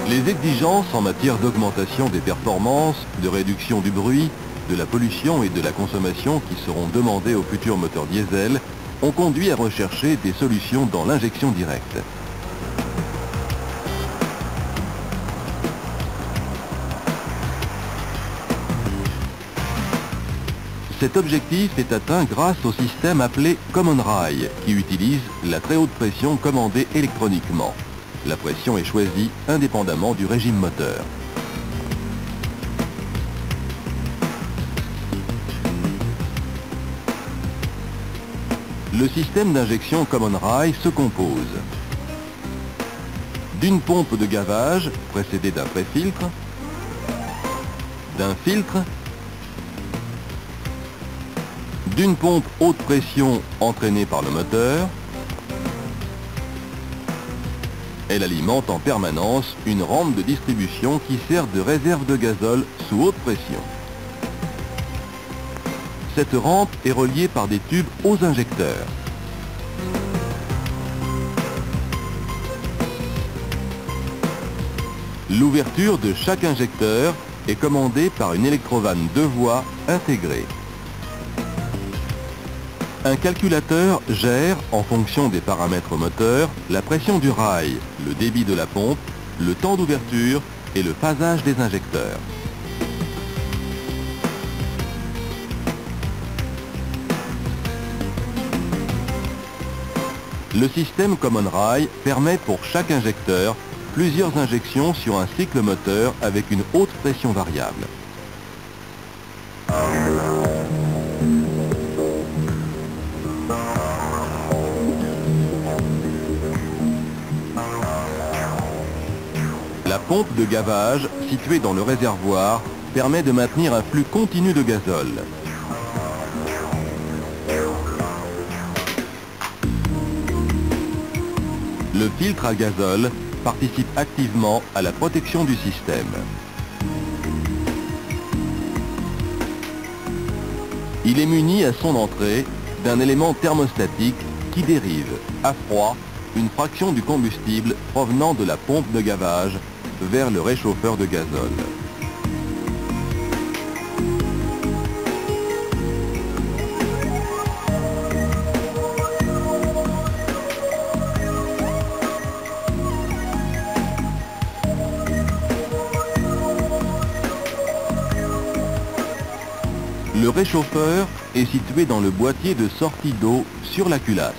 Les exigences en matière d'augmentation des performances, de réduction du bruit, de la pollution et de la consommation qui seront demandées aux futurs moteurs diesel ont conduit à rechercher des solutions dans l'injection directe. Cet objectif est atteint grâce au système appelé Common Rail, qui utilise la très haute pression commandée électroniquement. La pression est choisie indépendamment du régime moteur. Le système d'injection Common Rail se compose d'une pompe de gavage précédée d'un pré-filtre, d'un filtre, d'une pompe haute pression entraînée par le moteur. Elle alimente en permanence une rampe de distribution qui sert de réserve de gazole sous haute pression. Cette rampe est reliée par des tubes aux injecteurs. L'ouverture de chaque injecteur est commandée par une électrovanne 2 voies intégrée. Un calculateur gère, en fonction des paramètres moteurs, la pression du rail, le débit de la pompe, le temps d'ouverture et le phasage des injecteurs. Le système Common Rail permet pour chaque injecteur plusieurs injections sur un cycle moteur avec une haute pression variable. La pompe de gavage, située dans le réservoir, permet de maintenir un flux continu de gazole. Le filtre à gazole participe activement à la protection du système. Il est muni à son entrée d'un élément thermostatique qui dérive, à froid, une fraction du combustible provenant de la pompe de gavage vers le réchauffeur de gazole. Le réchauffeur est situé dans le boîtier de sortie d'eau sur la culasse.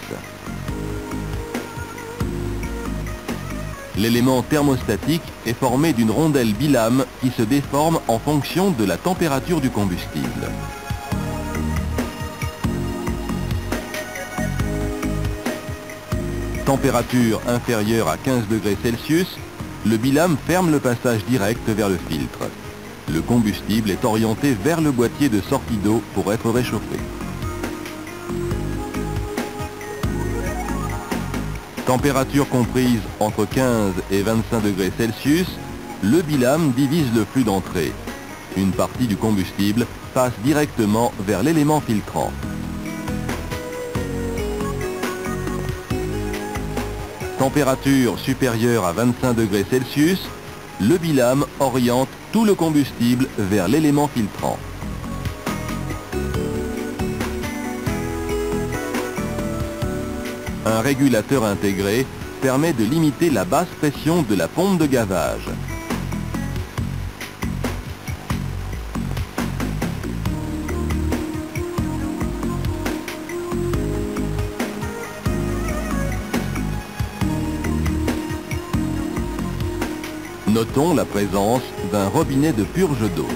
L'élément thermostatique est formé d'une rondelle bilame qui se déforme en fonction de la température du combustible. Température inférieure à 15 degrés Celsius, le bilame ferme le passage direct vers le filtre. Le combustible est orienté vers le boîtier de sortie d'eau pour être réchauffé. Température comprise entre 15 et 25 degrés Celsius, le bilame divise le flux d'entrée. Une partie du combustible passe directement vers l'élément filtrant. Température supérieure à 25 degrés Celsius, le bilame oriente tout le combustible vers l'élément filtrant. Un régulateur intégré permet de limiter la basse pression de la pompe de gavage. Notons la présence d'un robinet de purge d'eau.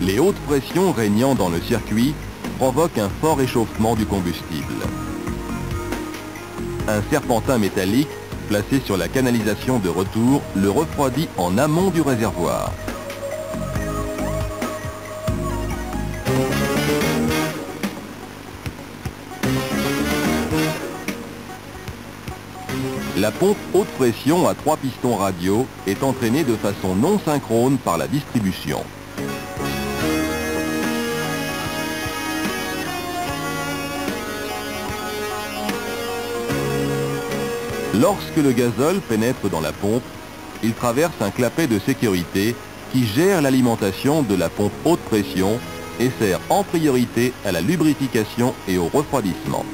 Les hautes pressions régnant dans le circuit provoquent un fort échauffement du combustible. Un serpentin métallique placé sur la canalisation de retour le refroidit en amont du réservoir. La pompe haute pression à 3 pistons radiaux est entraînée de façon non synchrone par la distribution. Lorsque le gazole pénètre dans la pompe, il traverse un clapet de sécurité qui gère l'alimentation de la pompe haute pression et sert en priorité à la lubrification et au refroidissement.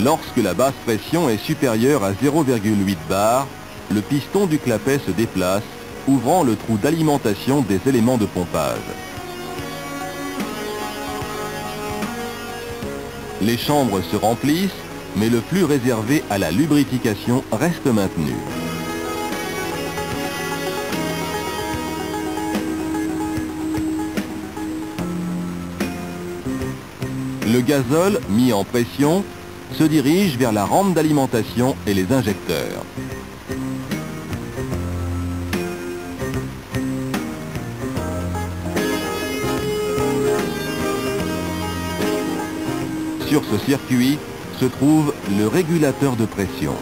Lorsque la basse pression est supérieure à 0,8 bar, le piston du clapet se déplace, ouvrant le trou d'alimentation des éléments de pompage. Les chambres se remplissent, mais le flux réservé à la lubrification reste maintenu. Le gazole, mis en pression, se dirige vers la rampe d'alimentation et les injecteurs. Sur ce circuit se trouve le régulateur de pression.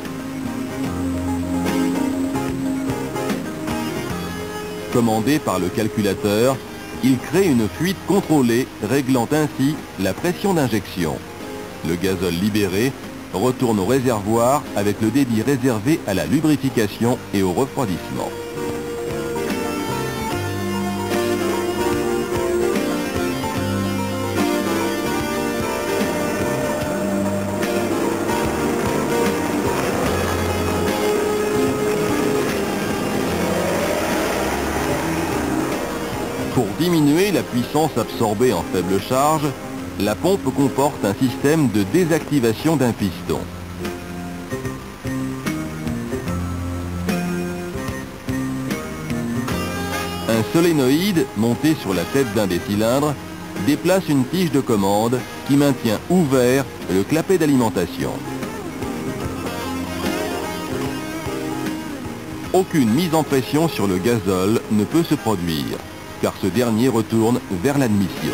Commandé par le calculateur, il crée une fuite contrôlée, réglant ainsi la pression d'injection. Le gazole libéré retourne au réservoir avec le débit réservé à la lubrification et au refroidissement. Pour diminuer la puissance absorbée en faible charge, la pompe comporte un système de désactivation d'un piston. Un solénoïde monté sur la tête d'un des cylindres déplace une tige de commande qui maintient ouvert le clapet d'alimentation. Aucune mise en pression sur le gazole ne peut se produire, car ce dernier retourne vers l'admission.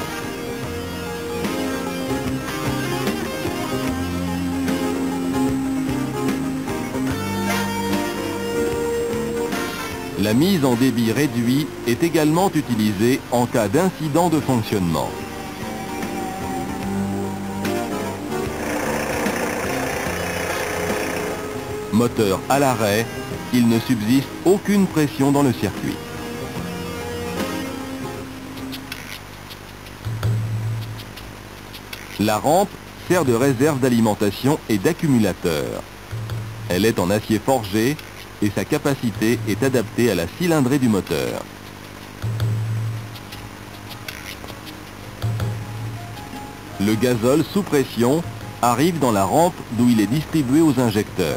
La mise en débit réduit est également utilisée en cas d'incident de fonctionnement. Moteur à l'arrêt, il ne subsiste aucune pression dans le circuit. La rampe sert de réserve d'alimentation et d'accumulateur. Elle est en acier forgé et sa capacité est adaptée à la cylindrée du moteur. Le gazole sous pression arrive dans la rampe d'où il est distribué aux injecteurs.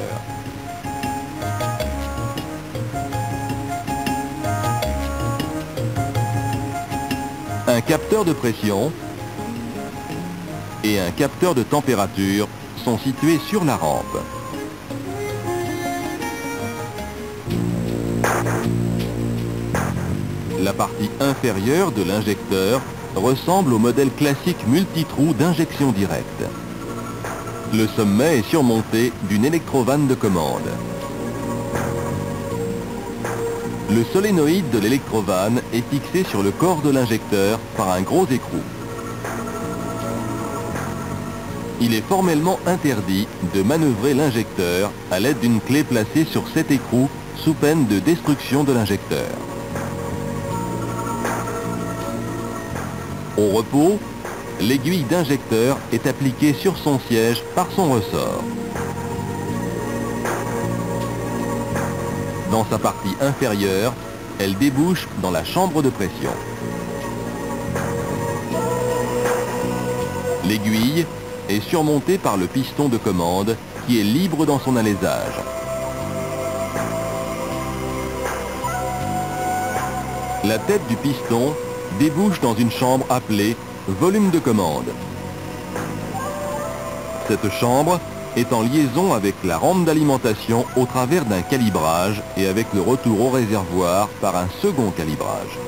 Un capteur de pression et un capteur de température sont situés sur la rampe. La partie inférieure de l'injecteur ressemble au modèle classique multitrou d'injection directe. Le sommet est surmonté d'une électrovanne de commande. Le solénoïde de l'électrovanne est fixé sur le corps de l'injecteur par un gros écrou. Il est formellement interdit de manœuvrer l'injecteur à l'aide d'une clé placée sur cet écrou sous peine de destruction de l'injecteur. Au repos, l'aiguille d'injecteur est appliquée sur son siège par son ressort. Dans sa partie inférieure, elle débouche dans la chambre de pression. L'aiguille est surmontée par le piston de commande qui est libre dans son alésage. La tête du piston débouche dans une chambre appelée volume de commande. Cette chambre est en liaison avec la rampe d'alimentation au travers d'un calibrage et avec le retour au réservoir par un second calibrage.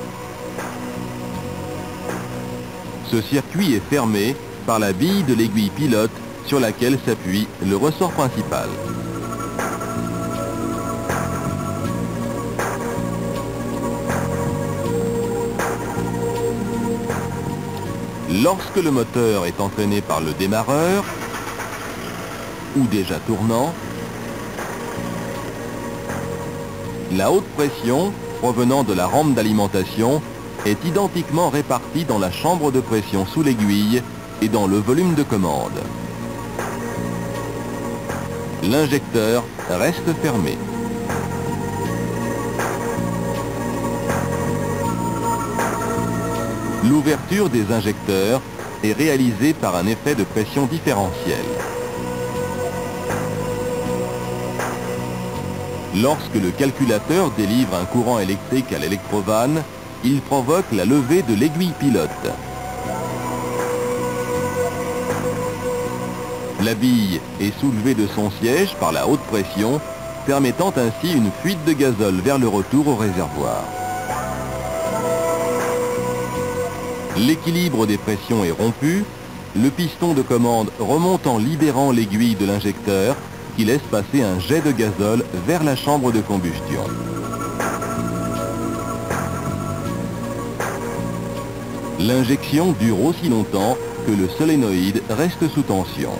Ce circuit est fermé par la bille de l'aiguille pilote sur laquelle s'appuie le ressort principal. Lorsque le moteur est entraîné par le démarreur, ou déjà tournant, la haute pression provenant de la rampe d'alimentation est identiquement répartie dans la chambre de pression sous l'aiguille et dans le volume de commande. L'injecteur reste fermé. L'ouverture des injecteurs est réalisée par un effet de pression différentielle. Lorsque le calculateur délivre un courant électrique à l'électrovanne, il provoque la levée de l'aiguille pilote. La bille est soulevée de son siège par la haute pression, permettant ainsi une fuite de gazole vers le retour au réservoir. L'équilibre des pressions est rompu, le piston de commande remonte en libérant l'aiguille de l'injecteur qui laisse passer un jet de gazole vers la chambre de combustion. L'injection dure aussi longtemps que le solénoïde reste sous tension.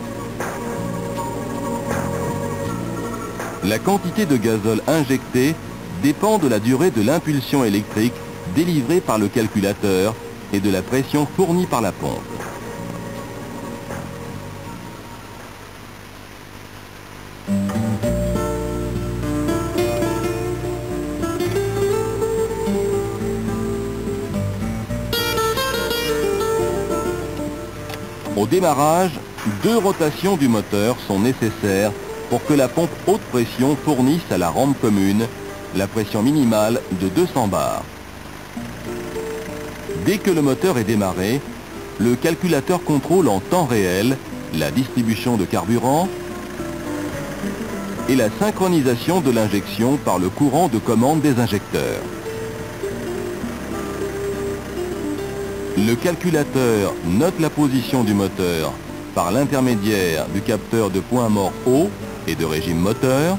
La quantité de gazole injectée dépend de la durée de l'impulsion électrique délivrée par le calculateur et de la pression fournie par la pompe. Au démarrage, 2 rotations du moteur sont nécessaires pour que la pompe haute pression fournisse à la rampe commune la pression minimale de 200 bars. Dès que le moteur est démarré, le calculateur contrôle en temps réel la distribution de carburant et la synchronisation de l'injection par le courant de commande des injecteurs. Le calculateur note la position du moteur par l'intermédiaire du capteur de point mort haut et de régime moteur,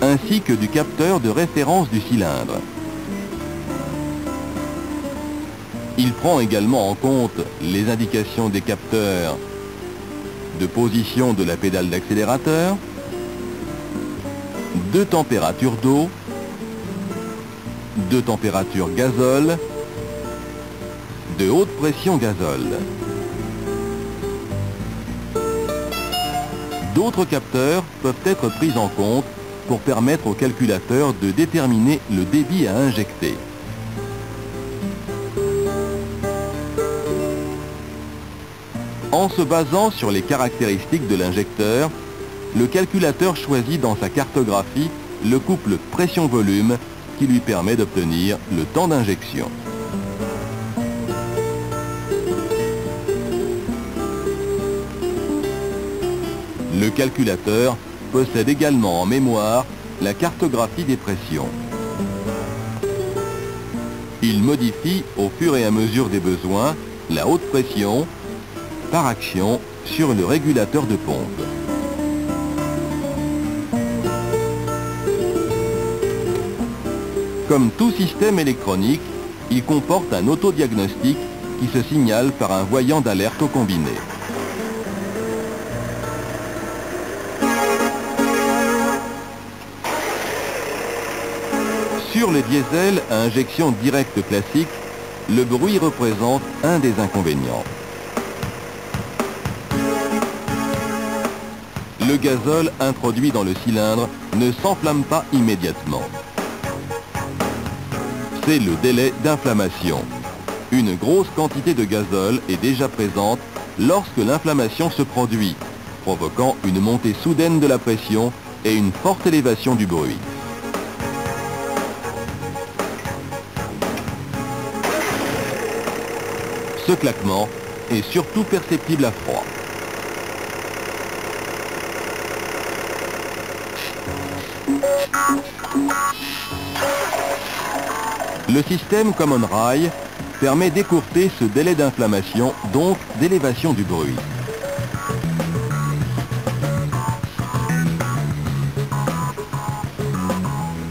ainsi que du capteur de référence du cylindre. Il prend également en compte les indications des capteurs de position de la pédale d'accélérateur, de température d'eau, de température gazole, de haute pression gazole. D'autres capteurs peuvent être pris en compte pour permettre au calculateur de déterminer le débit à injecter. En se basant sur les caractéristiques de l'injecteur, le calculateur choisit dans sa cartographie le couple pression-volume qui lui permet d'obtenir le temps d'injection. Le calculateur possède également en mémoire la cartographie des pressions. Il modifie au fur et à mesure des besoins la haute pression par action sur le régulateur de pompe. Comme tout système électronique, il comporte un autodiagnostic qui se signale par un voyant d'alerte au combiné. Sur les diesels à injection directe classique, le bruit représente un des inconvénients. Le gazole introduit dans le cylindre ne s'enflamme pas immédiatement. C'est le délai d'inflammation. Une grosse quantité de gazole est déjà présente lorsque l'inflammation se produit, provoquant une montée soudaine de la pression et une forte élévation du bruit. Ce claquement est surtout perceptible à froid. Le système Common Rail permet d'écourter ce délai d'inflammation, donc d'élévation du bruit.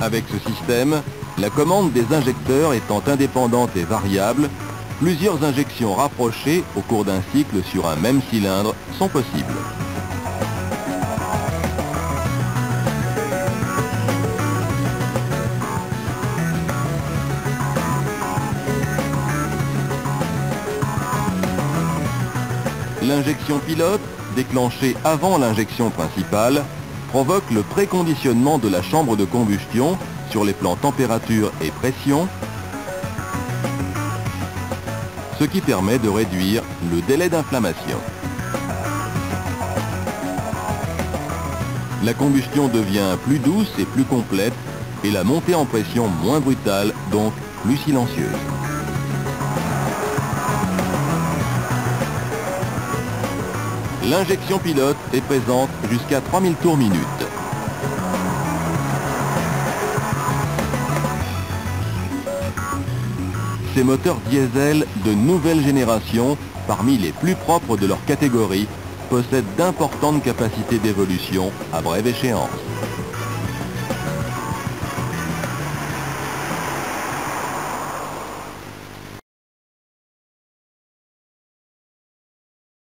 Avec ce système, la commande des injecteurs étant indépendante et variable, plusieurs injections rapprochées au cours d'un cycle sur un même cylindre sont possibles. L'injection pilote, déclenchée avant l'injection principale, provoque le préconditionnement de la chambre de combustion sur les plans température et pression, ce qui permet de réduire le délai d'inflammation. La combustion devient plus douce et plus complète et la montée en pression moins brutale, donc plus silencieuse. L'injection pilote est présente jusqu'à 3000 tours minute. Ces moteurs diesel de nouvelle génération, parmi les plus propres de leur catégorie, possèdent d'importantes capacités d'évolution à brève échéance.